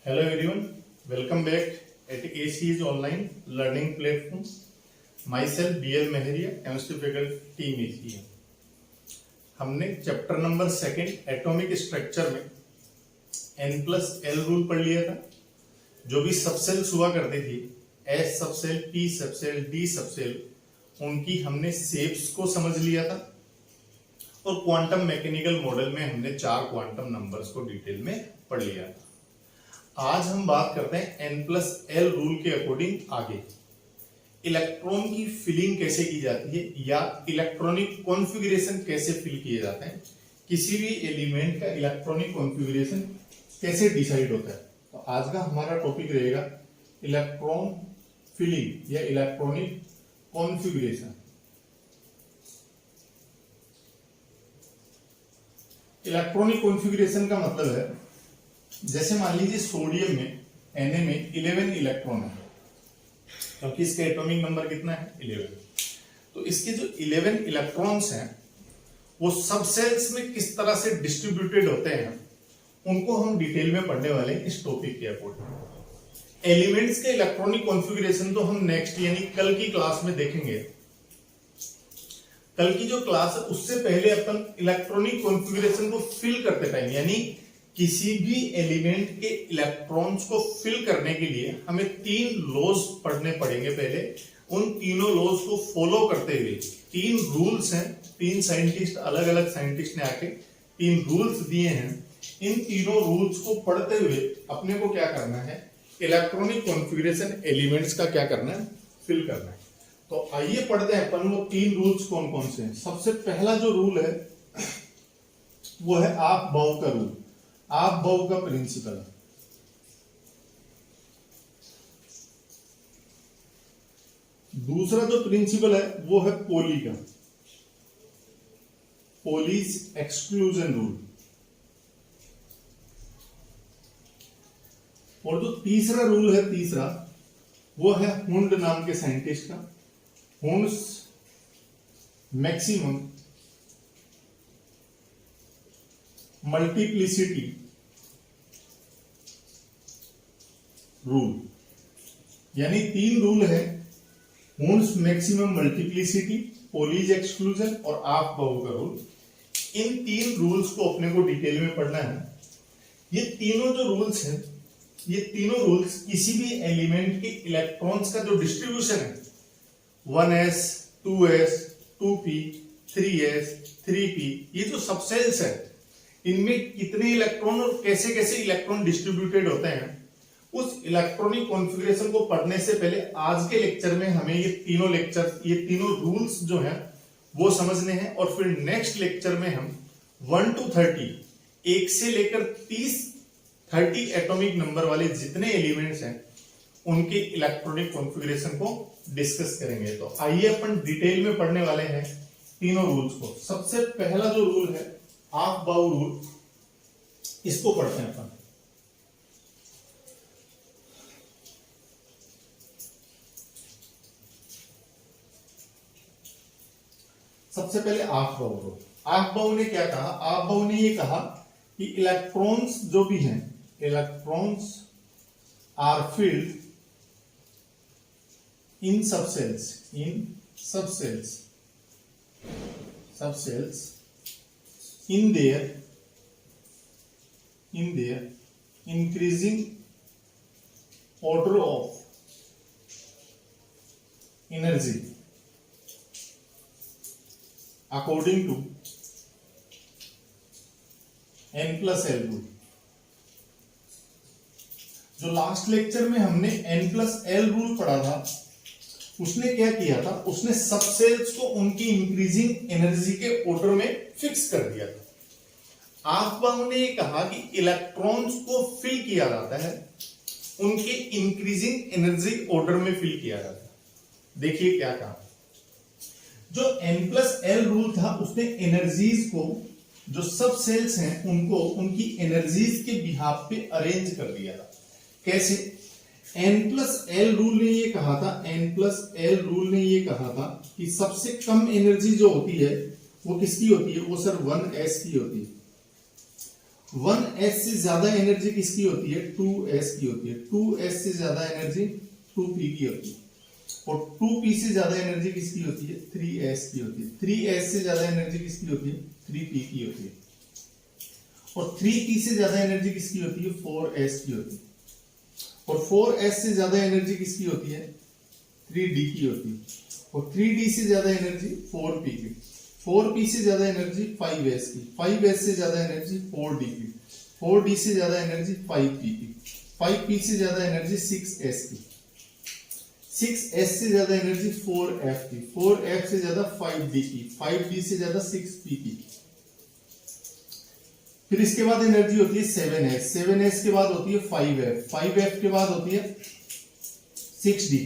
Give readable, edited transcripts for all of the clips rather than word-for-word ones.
Hello everyone, welcome back at AC's online learning platform. Myself BL Meheria, chemistry faculty team ACE. हमने chapter number 2 atomic structure में N+L rule पढ़ लिया था। जो भी subcells हुआ करते थी, S subshell, P subshell, D subshell, उनकी हमने शेप्स को समझ लिया था और क्वांटम मैकेनिकल मॉडल में हमने 4 क्वांटम नंबर्स को डिटेल में पढ़ लिया था। आज हम बात करते हैं N+L रूल के अकॉर्डिंग आगे इलेक्ट्रॉन की फिलिंग कैसे की जाती है या इलेक्ट्रॉनिक कॉन्फ़िगरेशन कैसे फिल किए जाते हैं, किसी भी एलिमेंट का इलेक्ट्रॉनिक कॉन्फ़िगरेशन कैसे डिसाइड होता है। तो आज का हमारा टॉपिक रहेगा इलेक्ट्रॉन फिलिंग या इलेक्ट्रॉनिक कॉन्फ़िगरेशन। इलेक्ट्रॉनिक कॉन्फ़िगरेशन का मतलब है, जैसे मान लीजिए सोडियम में Na में 11 इलेक्ट्रॉन है, क्योंकि इसका एटॉमिक नंबर कितना है 11। तो इसके जो 11 इलेक्ट्रॉन्स हैं वो सब सेल्स में किस तरह से डिस्ट्रीब्यूटेड होते हैं, उनको हम डिटेल में पढ़ने वाले हैं इस टॉपिक के अकॉर्डिंग। एलिमेंट्स के इलेक्ट्रॉनिक कॉन्फ़िगरेशन तो हम नेक्स्ट यानी कल की क्लास में देखेंगे। कल की जो क्लास है उससे पहले अपन इलेक्ट्रॉनिक कॉन्फ़िगरेशन को फिल करते टाइम यानी किसी भी एलिमेंट के इलेक्ट्रॉन्स को फिल करने के लिए हमें 3 लॉज पढ़ने पड़ेंगे। पहले उन तीनों लॉज को फॉलो करते हुए 3 रूल्स हैं, 3 साइंटिस्ट अलग अलग साइंटिस्ट ने आके 3 रूल्स दिए हैं। इन तीनों रूल्स को पढ़ते हुए अपने को क्या करना है, इलेक्ट्रॉनिक कॉन्फ़िगरेशन एलिमेंट्स का क्या करना है, फिल करना है। तो आइए पढ़ते हैं अपन वो 3 रूल्स कौन कौन से हैं। सबसे पहला जो रूल है वो है आप बाउ का रूल, आप बाउ का प्रिंसिपल। दूसरा जो प्रिंसिपल है वो है पोली का, पोलीज एक्सक्लूजन रूल। और जो तीसरा रूल है तीसरा वो है हुंड नाम के साइंटिस्ट का, हुंड्स मैक्सिमम मल्टीप्लिसिटी रूल। यानी 3 रूल है, हुंड्स मैक्सिमम मल्टीप्लिसिटी, पोलीज एक्सक्लूजन और आप बाउ का रूल। इन 3 रूल्स को अपने को डिटेल में पढ़ना है। ये तीनों जो रूल्स हैं, ये तीनों रूल्स किसी भी एलिमेंट के इलेक्ट्रॉन्स का जो डिस्ट्रीब्यूशन है 1s 2s 2p 3s 3p, ये जो सबसेल्स है इनमें कितने इलेक्ट्रॉन और कैसे कैसे इलेक्ट्रॉन डिस्ट्रीब्यूटेड होते हैं, उस इलेक्ट्रॉनिक कॉन्फ़िगरेशन को पढ़ने से पहले आज के लेक्चर में हमें ये तीनों रूल्स जो हैं वो समझने हैं। और फिर नेक्स्ट लेक्चर में हम 1 to 30 1 से लेकर 30 एटॉमिक नंबर वाले जितने एलिमेंट्स हैं उनके इलेक्ट्रॉनिक कॉन्फ़िगरेशन को डिस्कस करेंगे। तो आइए अपन डिटेल में पढ़ने वाले हैं तीनों रूल्स को। सबसे पहला जो रूल है आप बाउ रूल, इसको पढ़ते हैं अपन। सबसे पहले आप बाउ रूल। आप बाउ ने क्या कहा, आप बाउ ने ये कहा कि इलेक्ट्रॉन्स जो भी हैं, electrons are filled in subshells, in their increasing order of energy according to N+L rule। जो लास्ट लेक्चर में हमने N+L रूल पढ़ा था उसने क्या किया था, उसने सबसेल्स को उनकी इंक्रीजिंग एनर्जी के ऑर्डर में फिक्स कर दिया था। आफबाउ ने कहा कि इलेक्ट्रॉन्स को फिल किया जाता है उनके इंक्रीजिंग एनर्जी ऑर्डर में फिल किया जाता है। देखिए क्या कहा, जो N+L रूल था उसने एनर्जीज को, जो सब सेल्स हैं उनको उनकी एनर्जीज के बिहाफ पे अरेंज कर दिया था। कैसे, N+L रूल ने ये कहा था, N+L रूल ने ये कहा था कि सबसे कम एनर्जी जो होती है वो किसकी होती है, वो सर 1s की होती है। 1s से ज्यादा एनर्जी किसकी होती है? 2s की होती है। 2s से ज्यादा एनर्जी 2p की होती है। और 2p से ज्यादा एनर्जी किसकी होती है? 3s की होती है। 3s से ज्यादा एनर्जी किसकी होती है? 3p की होती है। और 3p से ज्यादा एनर्जी किसकी होती है? 4s की होती है। और 4s से ज्यादा एनर्जी किसकी होती है? 3d की होती है। और 3d से ज्यादा एनर्जी 4p की। 4p से ज्यादा एनर्जी 5s की। 5s से ज्यादा एनर्जी 4d की। 4d से ज्यादा एनर्जी 5p की। 5p से ज्यादा एनर्जी 6s की। 6s से ज्यादा एनर्जी 4f की। 4f से ज्यादा 5d की। 5d से ज्यादा 6p की। फिर इसके बाद एनर्जी होती है 7s। 7s के बाद होती है 5f। 5f के बाद होती है 6d।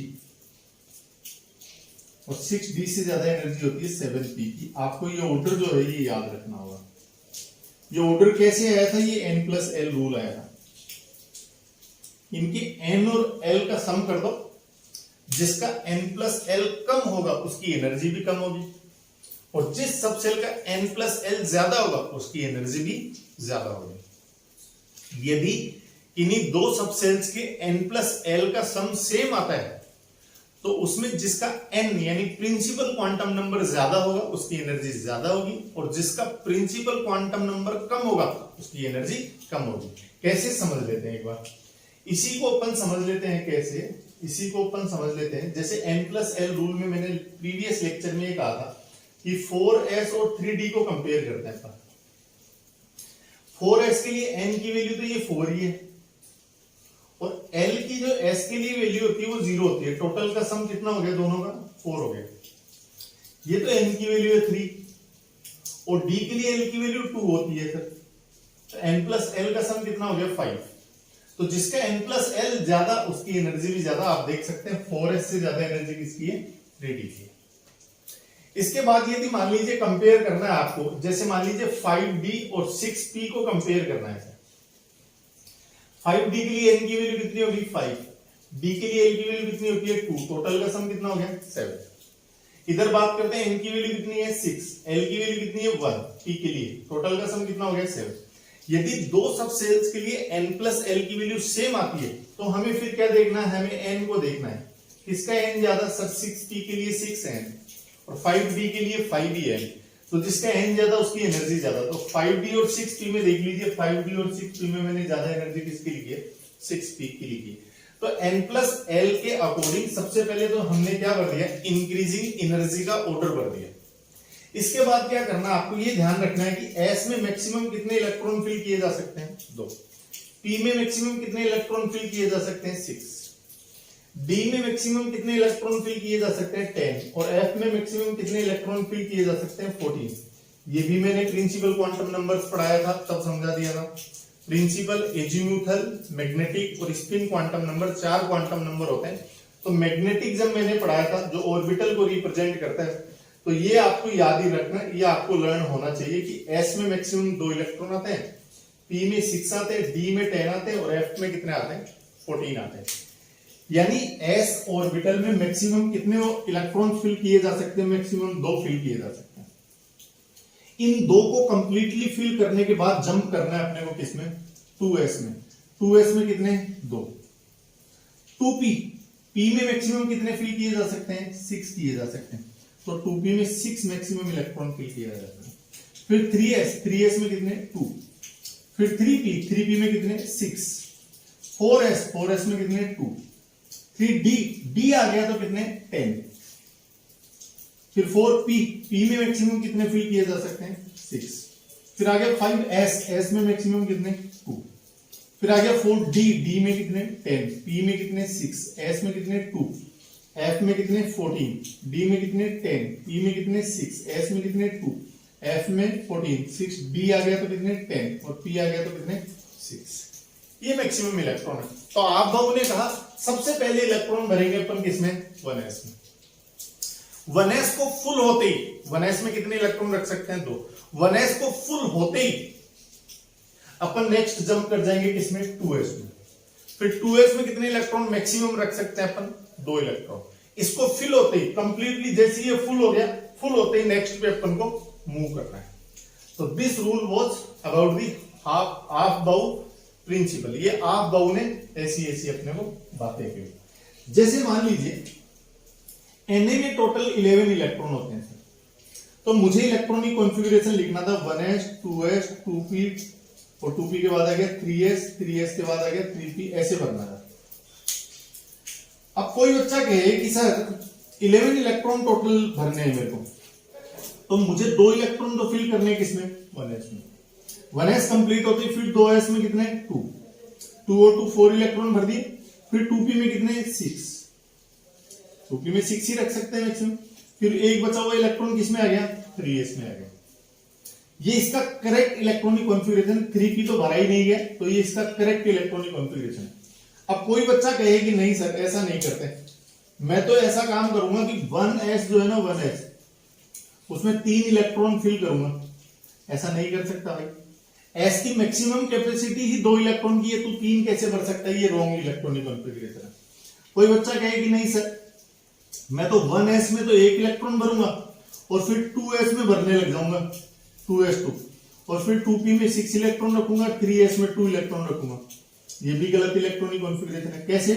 और 6d से ज्यादा एनर्जी होती है 7p की। आपको ये ऑर्डर जो है ये याद रखना होगा। ये ऑर्डर कैसे आया था? ये n+l रूल आया था। इनके n और l का सम कर दो, जिसका n+l कम होगा उसकी एनर्जी भी कम होगी, और जिस सबसेल का n+l ज्यादा होगा उसकी एनर्जी भी ज्यादा होगी। यदि इन्हीं दो सबसेल्स के n+l का सम सेम आता है तो उसमें जिसका n यानी प्रिंसिपल क्वांटम नंबर ज्यादा होगा उसकी एनर्जी ज्यादा होगी, और जिसका प्रिंसिपल क्वांटम नंबर कम होगा उसकी एनर्जी कम होगी। कैसे समझ लेते हैं एक बार, इसी को अपन समझ लेते हैं। कैसे? इसी को अपन समझ लेते हैं जैसे n+l रूल में मैंने प्रीवियस लेक्चर में ये कहा था कि 4s और 3d को कंपेयर करते हैं। 4s के लिए n की वैल्यू तो ये 4 ही है, और l की जो s के लिए वैल्यू होती है वो 0 होती है। टोटल का सम कितना हो गया? दोनों का 4 हो गया। ये तो n की वैल्यू है 3, और d के लिए l की वैल्यू 2 होती है। सर तो n+l का सम कितना हो गया? 5। तो जिसका n+l ज्यादा उसकी एनर्जी भी ज्यादा। आप देख सकते हैं 4s से ज्यादा एनर्जी किसकी है? 3d की है। इसके बाद यदि मान लीजिए कंपेयर करना है आपको, जैसे मान लीजिए 5d और 6p को कंपेयर करना है। 5d के लिए n की वैल्यू कितनी होगी? 5। d के लिए l की वैल्यू कितनी होती है? 2। टोटल का सम कितना हो गया? 7। इधर बात करते हैं n की वैल्यू कितनी है? 6। l की वैल्यू कितनी है? 1। p के लिए टोटल का सम कितना हो गया? 7। यदि दो सबसेल्स के लिए n+l की वैल्यू सेम आती है तो हमें फिर क्या देखना है? हमें n को देखना है। किसका n ज्यादा? सर 6p के लिए 6n और 5d के लिए 5n। तो जिसका n ज्यादा उसकी एनर्जी ज्यादा। तो 5d और 6p में देख लीजिए, 5d और 6p में मैंने ज्यादा एनर्जी किसकी लिखी है? 6p की लिखी है। तो n+l के अकॉर्डिंग सबसे पहले तो हमने क्या भर दिया? इंक्रीजिंग एनर्जी का ऑर्डर भर दिया। इसके बाद क्या करना, आपको ये ध्यान रखना है कि s में मैक्सिमम कितने इलेक्ट्रॉन फिल किए जा सकते हैं? 2। p में मैक्सिमम कितने इलेक्ट्रॉन फिल किए जा सकते हैं? 6। d में मैक्सिमम कितने इलेक्ट्रॉन फिल किए जा सकते हैं? 10। और f में मैक्सिमम कितने इलेक्ट्रॉन फिल किए जा सकते हैं? 14। ये भी मैंने प्रिंसिपल क्वांटम नंबर्स पढ़ाया था, तब समझा दिया था। प्रिंसिपल, एजीम्यूथल, मैग्नेटिक और spin quantum number, 4 quantum number होते हैं। तो मैग्नेटिक जब मैंने पढ़ाया था जो ऑर्बिटल को रिप्रेजेंट करता है, तो ये आपको याद ही रखना, ये आपको लर्न होना चाहिए कि s में मैक्सिमम 2 इलेक्ट्रॉन आते हैं, p में 6 आते हैं, d में 10 आते हैं और f में कितने आते हैं? 14 आते हैं। यानी s ऑर्बिटल में मैक्सिमम कितने इलेक्ट्रॉन फिल किए जा सकते हैं? मैक्सिमम 2 फिल किए जा सकते हैं। इन 2 को कंप्लीटली फिल करने के बाद जंप करना है अपने को किसमें? 2s में। 2s में कितने? 2। 2p, p में मैक्सिमम कितने फिल किए जा सकते हैं? 6 किए जा सकते हैं। तो 2p में 6 मैक्सिमम इलेक्ट्रॉन फिल किया जाता है। फिर 3s में कितने? 2। फिर 3p में कितने? 6। 4s में कितने? 2। फिर d आ गया तो कितने? 10। फिर 4p में मैक्सिमम कितने फिल किए जा सकते हैं? 6। फिर आ गया 5s में मैक्सिमम कितने? 2। फिर आ गया 4d में कितने? 10। p में कितने? 6। s में कितने? 2। f में कितने? 14। d में कितने? 10। p में कितने? 6। s में कितने? 2। f में 14। 6 d आ गया तो कितने? 10 और p आ गया तो कितने? 6। ये मैक्सिमम इलेक्ट्रॉन है। तो आप बाबू ने कहा सबसे पहले इलेक्ट्रॉन भरेंगे अपन किसमें? 1s में। 1s को फुल होते ही, 1s में कितने इलेक्ट्रॉन रख सकते हैं? 2। 1s को फुल होते ही अपन नेक्स्ट जंप कर जाएंगे किसमें? 2s में। फिर 2s में कितने इलेक्ट्रॉन मैक्सिमम रख सकते हैं अपन? 2 इलेक्ट्रॉन। इसको फिल होते ही कंप्लीटली, जैसे ये फुल हो गया, फुल होते ही नेक्स्ट पे अपन को मूव करना है। तो this rule was about the half बाउ प्रिंसिपल, ये हाफ बाउ ने ऐसी ऐसी अपने को बातें की। जैसे मान लीजिए Na में टोटल 11 इलेक्ट्रॉन होते हैं, तो मुझे इलेक्ट्रॉनिक कॉन्फ़िगरेशन लिखना था 1s 2s 2p और 2p के बाद आ गया 3s 3s के बाद आ गया 3p, ऐसे बनना था। अब कोई बच्चा कहे कि सर 11 इलेक्ट्रॉन टोटल भरने हैं मेरे को, तो मुझे 2 इलेक्ट्रॉन तो फिल करने किसमें 1s में, 1s कंप्लीट होती, फिर 2s में कितने 2 और 2 4 इलेक्ट्रॉन भर दिए, फिर 2p में कितने 6, 2p में 6 ही रख सकते हैं मैक्सिमम, फिर एक बचा हुआ इलेक्ट्रॉन किसमें आ गया 3s में आ गया। ये इसका करेक्ट इलेक्ट्रॉनिक कॉन्फ़िगरेशन, 3p तो भरा ही नहीं गया, तो ये इसका करेक्ट इलेक्ट्रॉनिक कॉन्फ़िगरेशन है। अब कोई बच्चा कहे कि नहीं सर ऐसा नहीं करते, मैं तो ऐसा काम करूंगा कि 1s जो है ना 1s उसमें 3 इलेक्ट्रॉन फिल करूंगा, ऐसा नहीं कर सकता भाई। s की मैक्सिमम कैपेसिटी ही 2 इलेक्ट्रॉन की है, तो 3 कैसे भर सकता है, ये रॉन्ग इलेक्ट्रॉनिक कॉन्फ़िगरेशन है। कोई बच्चा कहे कि नहीं सर मैं तो 1s में तो 1 इलेक्ट्रॉन भरूंगा और फिर 2s में भरने लग जाऊंगा 2s2, और फिर 2p में 6 इलेक्ट्रॉन रखूंगा, 3s में 2 इलेक्ट्रॉन रखूंगा, ये भी गलत इलेक्ट्रॉनिक कॉन्फ़िगरेशन है। कैसे,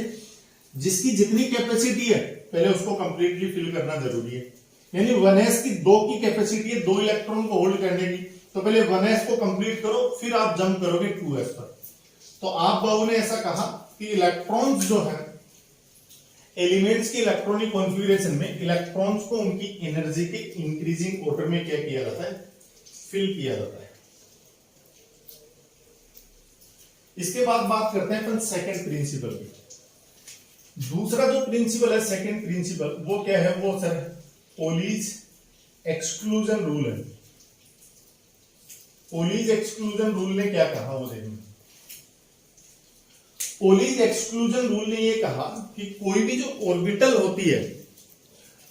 जिसकी जितनी कैपेसिटी है पहले उसको कंप्लीटली फिल करना जरूरी है। यानी 1s की 2 की कैपेसिटी है 2 इलेक्ट्रॉन को होल्ड करने की, तो पहले 1s को कंप्लीट करो, फिर आप जंप करोगे 2s पर। तो आप बाबू ने ऐसा कहा कि इलेक्ट्रॉन्स जो है एलिमेंट्स के इलेक्ट्रॉनिक कॉन्फ़िगरेशन में इलेक्ट्रॉन्स को उनकी एनर्जी के इंक्रीजिंग ऑर्डर में क्या किया जाता है, फिल किया जाता है। इसके बाद बात करते हैं अपन सेकंड प्रिंसिपल की। दूसरा जो प्रिंसिपल है सेकंड प्रिंसिपल, वो क्या है, वो सर पोलीज एक्सक्लूजन रूल है। पोलीज एक्सक्लूजन रूल ने क्या कहा वो देखिए। पोलीज एक्सक्लूजन रूल ने ये कहा कि कोई भी जो ऑर्बिटल होती है,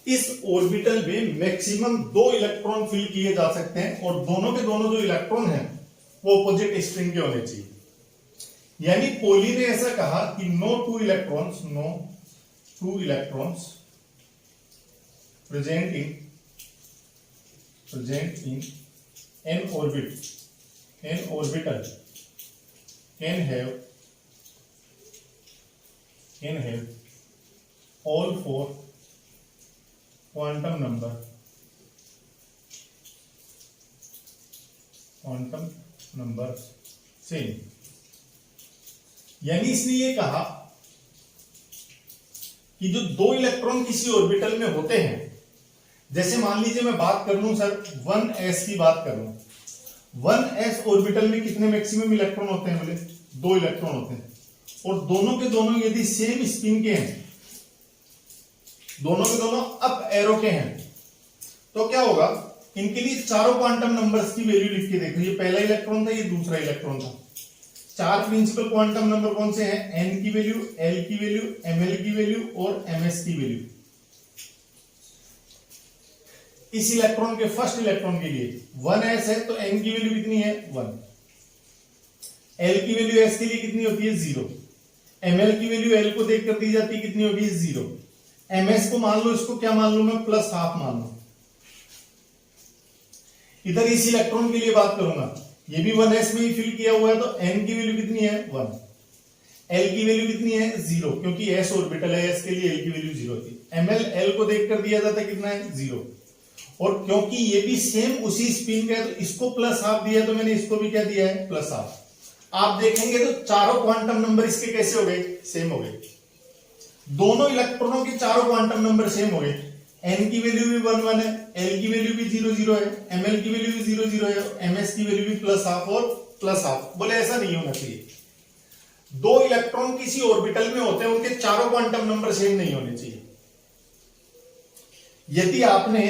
इस ऑर्बिटल में मैक्सिमम 2 इलेक्ट्रॉन फिल किए जा सकते हैं, और दोनों के दोनों जो इलेक्ट्रॉन हैं वो अपोजिट स्पिन के होने चाहिए। यानी पोली ने ऐसा कहा कि no two electrons present in an orbital can have all 4 quantum number same. यानी इसने ये कहा कि जो 2 इलेक्ट्रॉन किसी ऑर्बिटल में होते हैं, जैसे मान लीजिए मैं बात कर लूं सर 1s की बात कर लूं, 1s ऑर्बिटल में कितने मैक्सिमम इलेक्ट्रॉन होते हैं, बोले 2 इलेक्ट्रॉन होते हैं, और दोनों के दोनों यदि सेम स्पिन के हैं, दोनों के दोनों अप एरो के हैं, तो क्या होगा, इनके लिए चारों क्वांटम नंबर्स की वैल्यू लिख के देखो। ये पहला इलेक्ट्रॉन था, ये दूसरा इलेक्ट्रॉन था। 4 प्रिंसिपल क्वांटम नंबर कौन से हैं, n की वैल्यू, l की वैल्यू, ml की वैल्यू और ms की वैल्यू। इस इलेक्ट्रॉन के फर्स्ट इलेक्ट्रॉन के लिए 1s है तो n की वैल्यू कितनी है 1, l की वैल्यू s के लिए कितनी होती है 0, ml की वैल्यू l को देखकर दी जाती है कितनी होगी 0, ms को मान लो, इसको क्या मान लो मैं +½ मान लो। इधर इस इलेक्ट्रॉन के लिए बात करूंगा, ये भी 1s में ही फिल किया हुआ है, तो n की वैल्यू कितनी है 1, l की वैल्यू कितनी है 0, क्योंकि s ऑर्बिटल है, s के लिए l की वैल्यू 0 थी। ml l को देखकर दिया जाता है कितना है 0, और क्योंकि ये भी सेम उसी स्पिन का है तो इसको +½ दिया, तो मैंने इसको भी क्या दिया है +½ आप देखेंगे तो चारों क्वांटम नंबर इसके कैसे हो गए, सेम हो गए। दोनों इलेक्ट्रॉनों के चारों क्वांटम नंबर सेम हो गए, n की वैल्यू भी 1 1 है, l की वैल्यू भी 0 0 है, ml की वैल्यू भी 0 0 है, ms की वैल्यू भी +½ और +½ बोले ऐसा नहीं होना चाहिए। 2 इलेक्ट्रॉन किसी ऑर्बिटल में होते हैं, उनके चारों क्वांटम नंबर सेम नहीं होने चाहिए। यदि आपने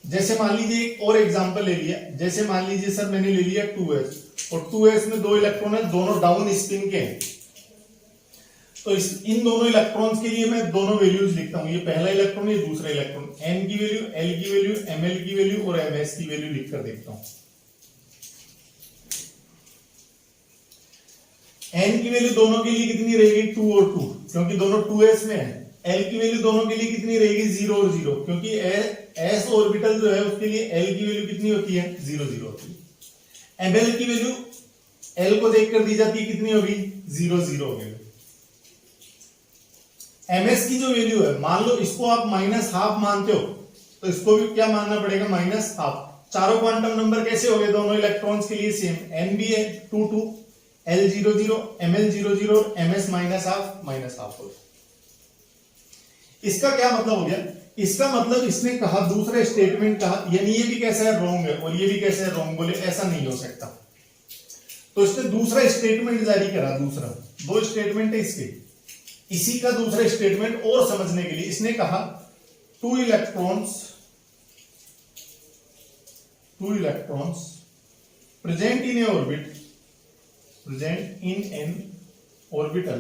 जैसे मान लीजिए एक और एग्जांपल ले लिया, जैसे मान लीजिए सर मैंने ले लिया 2s, और 2s में 2 इलेक्ट्रॉन है, दोनों डाउन स्पिन के हैं, तो इन दोनों इलेक्ट्रॉन्स के लिए मैं दोनों वैल्यूज लिखता हूं, ये पहला इलेक्ट्रॉन, ये दूसरा इलेक्ट्रॉन, n की वैल्यू, l की वैल्यू, ml की वैल्यू और ms की वैल्यू लिखकर देखता हूं। n की वैल्यू दोनों के लिए कितनी रहेगी 2 और 2, क्योंकि दोनों 2s में है। l की वैल्यू दोनों के लिए कितनी रहेगी 0 और 0, क्योंकि s ऑर्बिटल जो है उसके लिए l की वैल्यू कितनी होती है 0 0 होती है। ml की वैल्यू एल को देखकर दी जाती है, कितनी होगी 0 0 हो गई। एमएस की जो वैल्यू है, मान लो इसको आप -12 मानते हो तो इसको भी क्या मानना पड़ेगा -12। चारों क्वांटम नंबर कैसे हो गए दोनों इलेक्ट्रॉन्स के लिए सेम, एन भी है 2 2, एल 0 0, एमएल 0 0 और एमएस -12 हो गया। इसका क्या मतलब हो गया, इसका मतलब इसने कहा दूसरा स्टेटमेंट कहा, यानी ये भी कैसा है रॉन्ग है और ये भी कैसा है रॉन्ग, बोले ऐसा नहीं हो सकता। तो इसने दूसरा स्टेटमेंट जारी करा, दूसरा, दो स्टेटमेंट है इसके, इसी का दूसरा स्टेटमेंट और समझने के लिए इसने कहा to electrons present in an orbital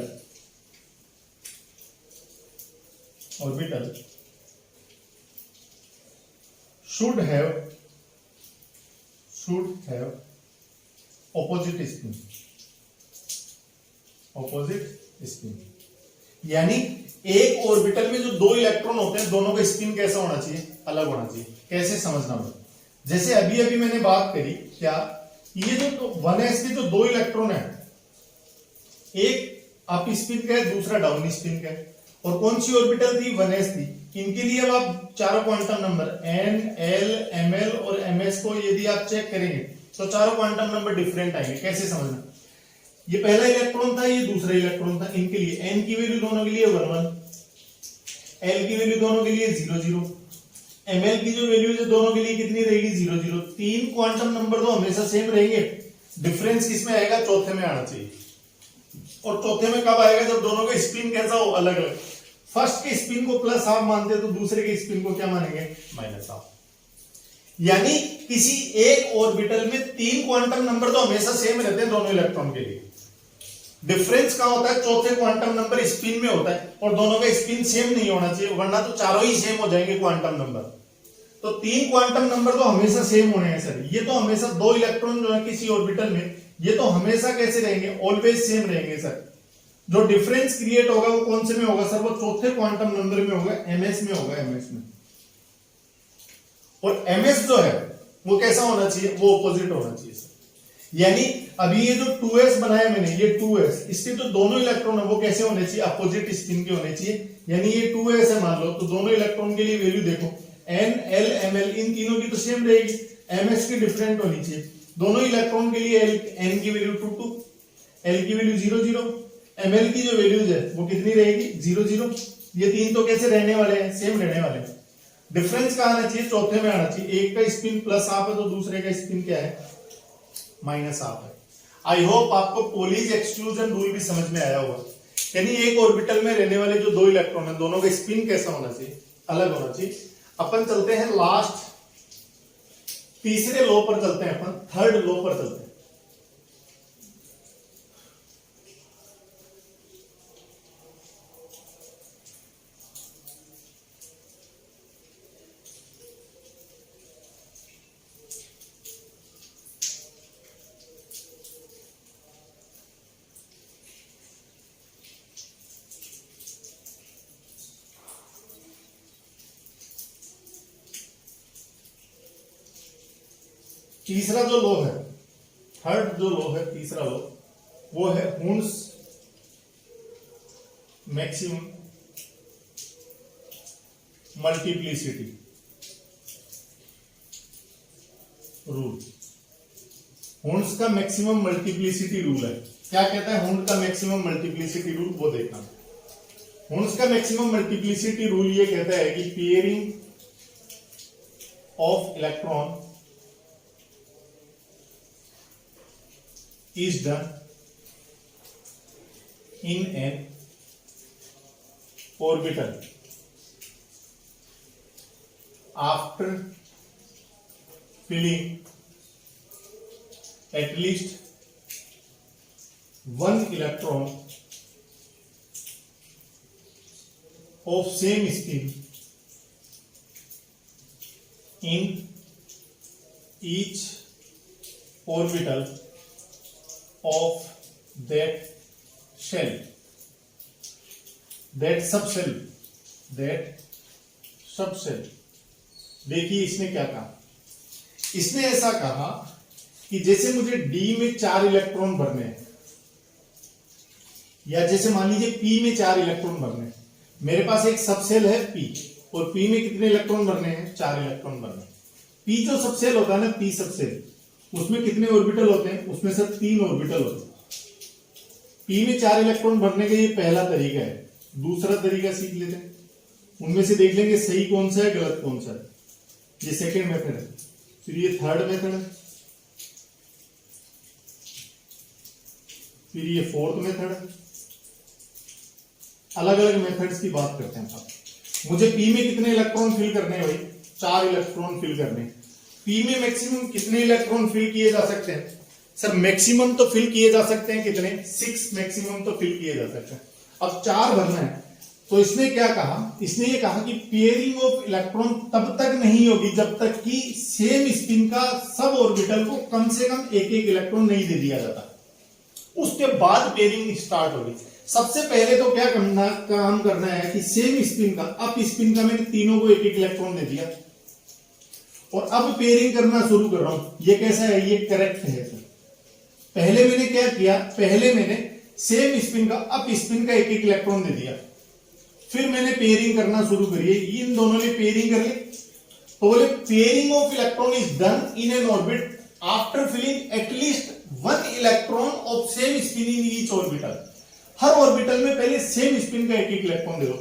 should have opposite spin। यानी एक ऑर्बिटल में जो दो इलेक्ट्रॉन होते हैं दोनों का स्पिन कैसा होना चाहिए, अलग होना चाहिए। कैसे समझना होगा, जैसे अभी मैंने बात करी क्या, ये जो 1s के जो दो इलेक्ट्रॉन है, एक अप स्पिन का है दूसरा डाउन स्पिन का है, और कौन सी ऑर्बिटल थी 1s थी। इनके लिए अब आप चारों quantum number n, l, ml और ms को यदि आप चेक करेंगे तो चारों क्वांटम नंबर डिफरेंट आएंगे। कैसे समझना, ये पहला इलेक्ट्रॉन था, ये दूसरा इलेक्ट्रॉन था, इनके लिए n की वैल्यू दोनों के लिए 1 1, l की वैल्यू दोनों के लिए 0 0, ml की जो वैल्यू है दोनों के लिए कितनी रहेगी 0 0। तीन क्वांटम नंबर तो हमेशा सेम रहेंगे, डिफरेंस किसमें आएगा, चौथे में आना चाहिए। और चौथे में कब आएगा, जब दोनों का स्पिन कैसा हो, अलग अलग। फर्स्ट के स्पिन को +12 मानते तो दूसरे के स्पिन को क्या मानेंगे, -12। यानी किसी एक ऑर्बिटल में तीन क्वांटम नंबर तो हमेशा सेम रहते हैं दोनों इलेक्ट्रॉन के लिए, डिफरेंस कहां होता है, चौथे क्वांटम नंबर स्पिन में होता है, और दोनों का स्पिन सेम नहीं होना चाहिए, वरना तो चारों ही सेम हो जाएंगे क्वांटम नंबर। तो तीन क्वांटम नंबर तो हमेशा सेम होने हैं सर। ये तो हमेशा दो इलेक्ट्रॉन जो है किसी ऑर्बिटल में, ये तो हमेशा कैसे रहेंगे, ऑलवेज सेम रहेंगे सर। जो डिफरेंस क्रिएट होगा वो कौन से में होगा सर, वो चौथे क्वांटम नंबर में होगा, एमएस में होगा, एमएस में। और एमएस जो है वो कैसा होना चाहिए, वो ऑपोजिट होना चाहिए सर। यानी अभी ये जो 2s बनाया मैंने, ये 2s, इसके जो दोनों इलेक्ट्रॉन है वो कैसे होने चाहिए, अपोजिट स्पिन के होने चाहिए। यानी ये 2s है मान लो, तो दोनों इलेक्ट्रॉन के लिए वैल्यू देखो, n, l, ml इन तीनों की तो सेम रहेगी, ms की डिफरेंट होनी चाहिए। दोनों इलेक्ट्रॉन के लिए n की वैल्यू 2 2, l की वैल्यू 0 0, ml की जो वैल्यूज है वो कितनी रहेगी 0 0। ये तीन तो कैसे रहने वाले हैं, सेम रहने वाले हैं। डिफरेंस कहां आना चाहिए, चौथे में आना चाहिए। एक का स्पिन +12 है तो दूसरे का स्पिन क्या है, -12 है। आई होप आपको पोलीज एक्सक्लूजन रूल भी समझ में आया होगा। यानी एक ऑर्बिटल में रहने वाले जो दो इलेक्ट्रॉन है दोनों का स्पिन कैसा होना चाहिए, अलग होना चाहिए। अपन चलते हैं लास्ट तीसरे लॉ पर चलते हैं, अपन थर्ड लॉ पर चलते हैं। तीसरा जो लॉ है, थर्ड जो लॉ है, तीसरा लॉ, वो है Hund's maximum multiplicity rule. Hund's का मैक्सिमम मल्टीप्लिसिटी रूल है। क्या कहता है हुन्स का मैक्सिमम मल्टीप्लिसिटी रूल, वो देखना। हुन्स का मैक्सिमम मल्टीप्लिसिटी रूल ये कहता है कि pairing of electron is done in an orbital after filling at least one electron of same spin in each orbital of that shell, that subshell, that subshell। देखिए इसने क्या कहा, इसने ऐसा कहा कि जैसे मुझे डी में 4 इलेक्ट्रॉन भरने हैं, या जैसे मान लीजिए पी में 4 इलेक्ट्रॉन भरने हैं, मेरे पास एक सबसेल है पी, और पी में कितने इलेक्ट्रॉन भरने हैं? 4 इलेक्ट्रॉन भरने हैं। पी जो सबसेल होता है ना, पी सबसेल, उसमें कितने ऑर्बिटल होते हैं? उसमें से 3 ऑर्बिटल होते हैं। पी में 4 इलेक्ट्रॉन भरने का ये पहला तरीका है। दूसरा तरीका सीख लेते हैं, उनमें से देख लेंगे सही कौन सा है, गलत कौन सा है। ये सेकेंड मेथड है। फिर ये थर्ड मेथड है, फिर ये फोर्थ मेथड है। अलग अलग मेथड्स की बात करते हैं साहब। मुझे पी में कितने इलेक्ट्रॉन फिल करने हैं भाई? 4 इलेक्ट्रॉन फिल करने हैं। पी में मैक्सिमम कितने इलेक्ट्रॉन फिल किए जा सकते हैं? सर मैक्सिमम तो फिल किए जा सकते हैं कितने? 6 मैक्सिमम तो फिल किए जा सकते हैं। अब 4 भरना है, तो इसने क्या कहा? इसने ये कहा कि पेयरिंग ऑफ इलेक्ट्रॉन तब तक नहीं होगी जब तक कि सेम स्पिन का सब ऑर्बिटल को कम से कम एक एक इलेक्ट्रॉन नहीं दे दिया जाता। उसके बाद पेयरिंग स्टार्ट होगी। सबसे पहले तो क्या काम करना है कि सेम स्पिन का, अप स्पिन का मैंने तीनों को एक एक इलेक्ट्रॉन दे दिया, और अब पेयरिंग करना शुरू कर रहा हूं। ये कैसा है? ये करेक्ट है सर। पहले मैंने क्या किया? पहले मैंने सेम स्पिन का, अप स्पिन का एक एक इलेक्ट्रॉन दे दिया, फिर मैंने पेयरिंग करना शुरू करी। इन दोनों ने पेयरिंग कर ली, तो बोले pairing of electron is done in an orbit after filling at least 1 electron of same spin in each orbital. हर ऑर्बिटल में पहले सेम स्पिन का एक एक इलेक्ट्रॉन दे दो।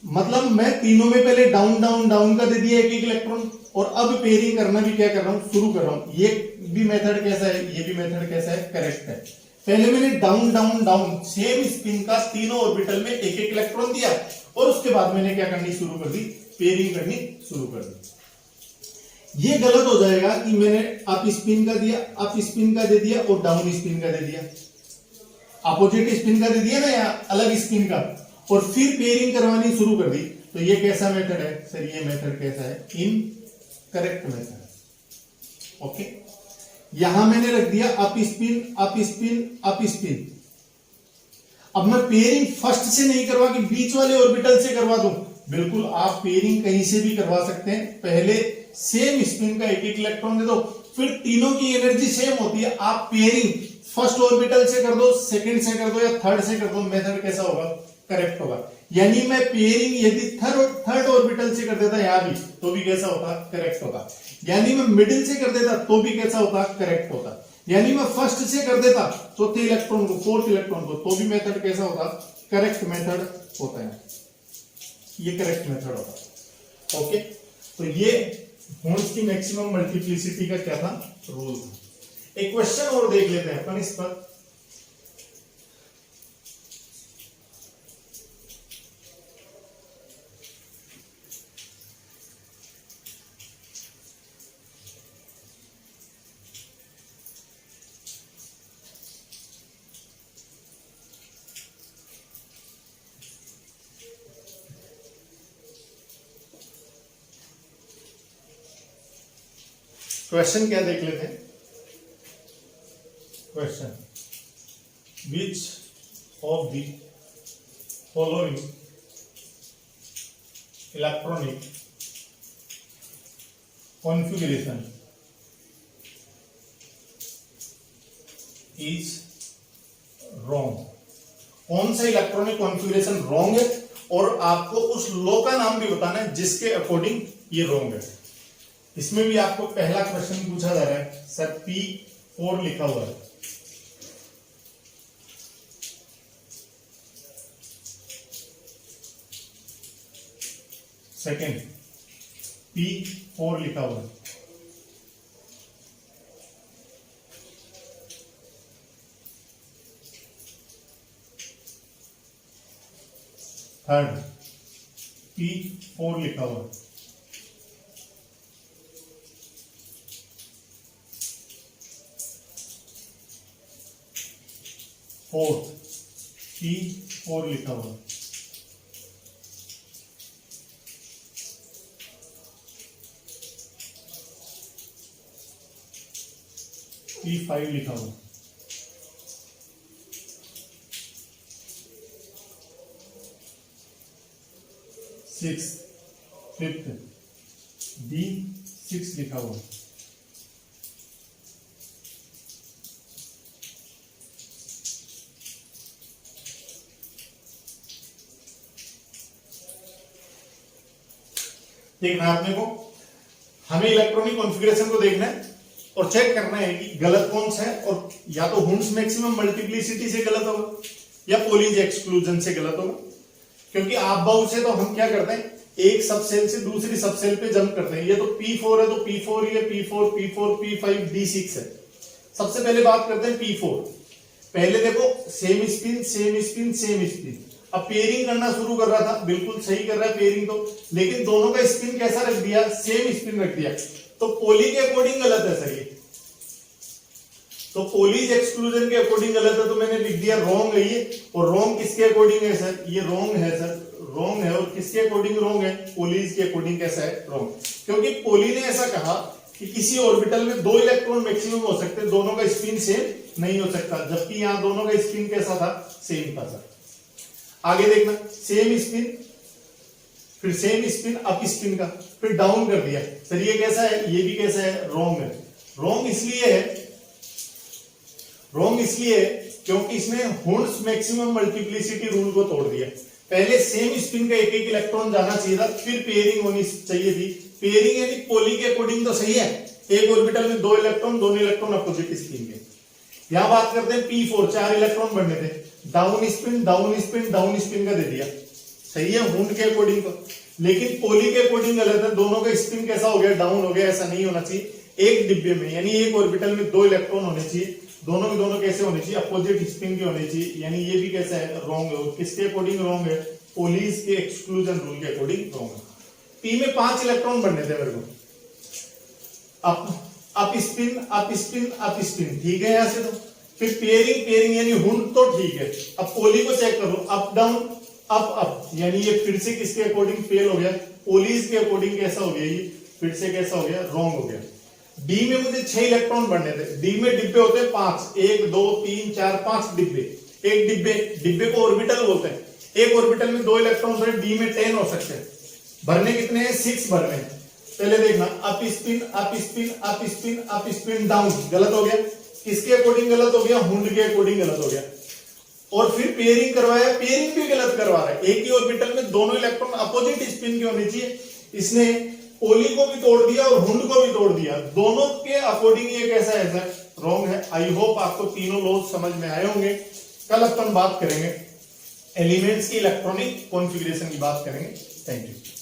मतलब मैं तीनों में पहले डाउन डाउन डाउन का दे दिया एक एक इलेक्ट्रॉन, और अब पेयरिंग करना भी क्या कर रहा हूं? शुरू कर रहा हूं। ये भी मेथड कैसा है? ये भी मेथड कैसा है? करेक्ट है। पहले मैंने down down down same spin का तीनों ऑर्बिटल में एक एक इलेक्ट्रॉन दिया, और उसके बाद मैंने क्या करनी शुरू कर दी? पेयरिंग करनी शुरू कर दी। ये गलत हो जाएगा कि मैंने अप स्पिन का दिया, अप स्पिन का दे दिया, और डाउन स्पिन का दे दिया, अपोजिट स्पिन का दे दिया ना, या अलग स्पिन का, और फिर पेयरिंग करवानी शुरू कर दी। तो ये कैसा मेथड है सर? ये मेथड कैसा है? Incorrect method. ओके, यहां मैंने रख दिया up spin up spin up spin. अब मैं पेयरिंग फर्स्ट से नहीं करवा के बीच वाले ऑर्बिटल से करवा दूं? बिल्कुल, आप पेयरिंग कहीं से भी करवा सकते हैं। पहले सेम स्पिन का एक एक इलेक्ट्रॉन दे दो, फिर तीनों की एनर्जी सेम होती है, आप पेयरिंग फर्स्ट ऑर्बिटल से कर दो, सेकंड से कर दो, या थर्ड से कर दो। मेथड कैसा होगा? करेक्ट होगा। यानी मैं पेयरिंग यदि थर्ड ऑर्बिटल से कर देता यहां भी, तो भी कैसा होता? करेक्ट होता। यानी मैं मिडिल से कर देता तो भी कैसा होता? करेक्ट होता। यानी मैं फर्स्ट से कर देता चौथे इलेक्ट्रॉन को, फोर्थ इलेक्ट्रॉन को, तो भी मेथड कैसा होता? करेक्ट मेथड होता है। ये करेक्ट मेथड होता। ओके, तो ये हॉर्न्स की मैक्सिमम मल्टीप्लिसिटी का क्या था? रूल था। एक क्वेश्चन और देख लेते हैं अपन इस पर। क्वेश्चन क्या देख लेते हैं? Question, which of the following electronic configuration is wrong? कौन सा इलेक्ट्रॉनिक कॉन्फ़िगरेशन रॉन्ग है, और आपको उस लॉ का नाम भी बताना है जिसके अकॉर्डिंग ये रॉन्ग है। इसमें भी आपको पहला क्वेश्चन पूछा जा रहा है, सर P4 लिखा हुआ है, सेकेंड P4 लिखा हुआ है, थर्ड P4 लिखा हुआ है, फोर्थ P4 लिखा हुआ है, P5 लिखा हुआ है, सिक्स फिफ्थ D6 लिखा हुआ है, देखना है अपने को, हमें इलेक्ट्रॉनिक कॉन्फ़िगरेशन को देखना है और चेक करना है कि गलत कौन सा है, और या तो हुंस मैक्सिमम मल्टीप्लिसिटी से गलत होगा या पोलीज एक्सक्लूजन से गलत होगा। क्योंकि आप बाउ से तो हम क्या करते हैं, एक सब सेल से दूसरी सब सेल पे जंप करते हैं। ये तो P4 है तो P4 ये P4 P4 P5 D6 है। सबसे पहले बात करते हैं P4। पहले देखो same spin same spin same spin, अब पेयरिंग करना शुरू कर रहा था, बिल्कुल सही कर रहा है पेयरिंग तो, लेकिन दोनों का स्पिन कैसा रख दिया, सेम स्पिन रख दिया, तो पोली के अकॉर्डिंग गलत है सर ये। तो पोलीज एक्सक्लूजन के अकॉर्डिंग गलत है, तो मैंने लिख दिया रॉन्ग है ये। और रॉन्ग किसके अकॉर्डिंग है सर, ये रॉन्ग है सर, रॉन्ग है। और किसके अकॉर्डिंग रॉन्ग है, पोलीज के अकॉर्डिंग कैसा है, रॉन्ग। क्योंकि पोली ने ऐसा कहा कि किसी ऑर्बिटल में 2 इलेक्ट्रॉन मैक्सिमम हो सकते हैं, दोनों का स्पिन सेम नहीं हो सकता, जबकि यहां दोनों का स्पिन कैसा था, सेम था सर। आगे देखना, सेम स्पिन फिर सेम स्पिन अप स्पिन का, फिर डाउन कर दिया सर, ये कैसा है, ये भी कैसा है, रॉन्ग है। रॉन्ग इसलिए है, रॉन्ग इसलिए है क्योंकि इसने हुंस मैक्सिमम मल्टीप्लिसिटी रूल को तोड़ दिया। पहले सेम स्पिन का एक एक इलेक्ट्रॉन जाना चाहिए था, फिर पेयरिंग होनी चाहिए थी। पेयरिंग यानी पोली के अकॉर्डिंग तो सही है, एक ऑर्बिटल में 2 इलेक्ट्रॉन, दोनों इलेक्ट्रॉन अपोजिट स्पिन के। यहां बात करते हैं P4, 4 इलेक्ट्रॉन बनने थे, down spin down spin down spin का दे दिया, सही है हुंड के अकॉर्डिंग तो। लेकिन पोली के अकॉर्डिंग गलत है, दोनों का स्पिन कैसा हो गया, डाउन हो गया। ऐसा नहीं होना चाहिए, एक डिब्बे में यानी एक ऑर्बिटल में 2 इलेक्ट्रॉन होने चाहिए, दोनों के दोनों कैसे होने चाहिए, अपोजिट स्पिन के होने चाहिए, यानी ये भी कैसा है, रॉन्ग है। किसके अकॉर्डिंग रॉन्ग है, पोलीज के एक्सक्लूजन रूल के अकॉर्डिंग रॉन्ग है। पी में 5 इलेक्ट्रॉन बनने थे मेरे को, up spin up spin up spin, ठीक है यहां से तो। फिर पेयरिंग पेयरिंग यानी हुंड तो ठीक है। अब पोली को चेक करो, अप डाउन अप अप, यानी ये फिर से किसके अकॉर्डिंग फेल हो गया, पोलीज के अकॉर्डिंग कैसा हो गया, ये फिर से कैसा हो गया, रॉन्ग हो गया। डी में मुझे 6 इलेक्ट्रॉन बनने थे, डी में डिब्बे होते हैं 5, 1 2 3 4 5 डिब्बे। एक डिब्बे को ऑर्बिटल बोलते हैं, एक ऑर्बिटल में 2 इलेक्ट्रॉन होते हैं, डी में 10 हो सकते हैं। भरने कितने हैं, 6 भरने हैं। पहले देखना, up spin up spin up spin up spin down, गलत हो गया। किसके अकॉर्डिंग गलत हो गया, हुंड के अकॉर्डिंग गलत हो गया। और फिर पेयरिंग करवाया, पेयरिंग भी गलत करवा रहा है, एक ही ऑर्बिटल में दोनों इलेक्ट्रॉन अपोजिट स्पिन के होने चाहिए, इसने पोली को भी तोड़ दिया और हुंड को भी तोड़ दिया। दोनों के अकॉर्डिंग ये कैसा है सर, रॉन्ग है। आई होप आपको तीनों लॉज समझ में आए होंगे। कल अपन बात करेंगे एलिमेंट्स की इलेक्ट्रॉनिक कॉन्फ़िगरेशन की बात करेंगे। Thank you.